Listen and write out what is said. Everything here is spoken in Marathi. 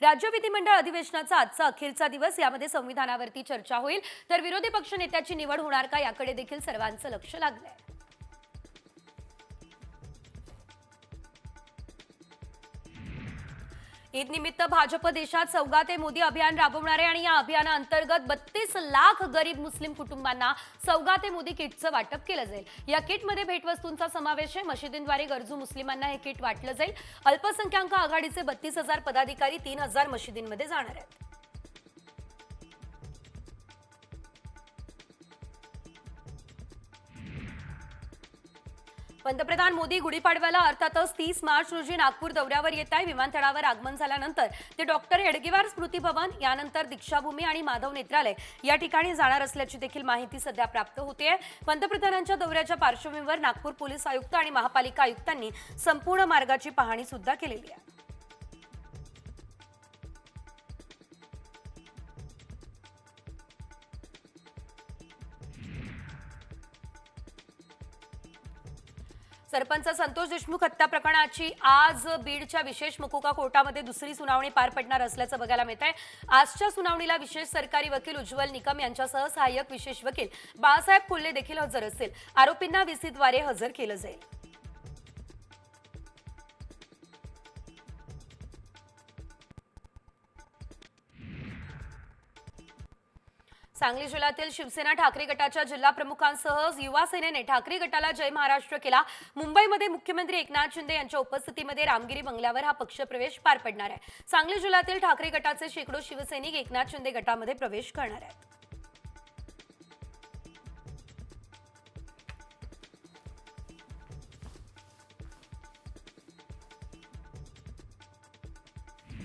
राज्य विधिमंडळ अधिवेशनाचा आजचा अखेरचा दिवस, यामध्ये संविधानावरती चर्चा होईल, तर विरोधी पक्ष नेत्याची निवड होणार का याकडे देखील सर्वांचं लक्ष लागलंय। ईद निमित्त भाजप देशात सौगाते मोदी अभियान राबवणार आहे आणि या अभियानाअंतर्गत 32 लाख गरीब मुस्लिम कुटुंबांना सौगाते मोदी किटचं वाटप केलं जाईल। या किटमध्ये भेटवस्तूंचा समावेश आहे। मशिदींद्वारे गरजू मुस्लिमांना हे किट वाटलं जाईल। अल्पसंख्याक आघाडीचे 32,000 पदाधिकारी 3,000 मशिदींमध्ये जाणार आहेत। पंतप्रधान मोदी गुढीपाडव्याला अर्थातच 30 मार्च रोजी नागपूर दौऱ्यावर येत आहे। विमानतळावर आगमन झाल्यानंतर ते डॉक्टर हेडगेवार स्मृती भवन, यानंतर दीक्षाभूमी आणि माधव नेत्रालय या ठिकाणी जाणार असल्याची देखील माहिती सध्या प्राप्त होते आहे। पंतप्रधानांच्या दौऱ्याच्या पार्श्वभूमीवर नागपूर पोलीस आयुक्त आणि महापालिका आयुक्तांनी संपूर्ण मार्गाची पाहणी सुद्धा केलेली आहे। सरपंच संतोष देशमुख हत्या प्रकरणाची आज बीडच्या विशेष मकोका कोर्टामध्ये दुसरी सुनावणी पार पडणार असल्याचं बघायला मिळत आहे। आजच्या सुनावणीला विशेष सरकारी वकील उज्ज्वल निकम यांच्यासह सहाय्यक विशेष वकील बाळासाहेब कोल्हे देखील हजर असतील। आरोपींना व्हीसीद्वारे हजर केलं जाईल। सांगली जिल्ह्यातील शिवसेना ठाकरे गटाच्या जिल्हा प्रमुखांसह युवा सेनेने ठाकरे गटाला जय महाराष्ट्र केला। मुंबईमध्ये मुख्यमंत्री एकनाथ शिंदे यांच्या उपस्थितीमध्ये रामगिरी बंगल्यावर हा पक्षप्रवेश पार पडणार आहे। सांगली जिल्ह्यातील ठाकरे गटाचे शेकडो शिवसैनिक एकनाथ शिंदे गटामध्ये प्रवेश करणार आहेत।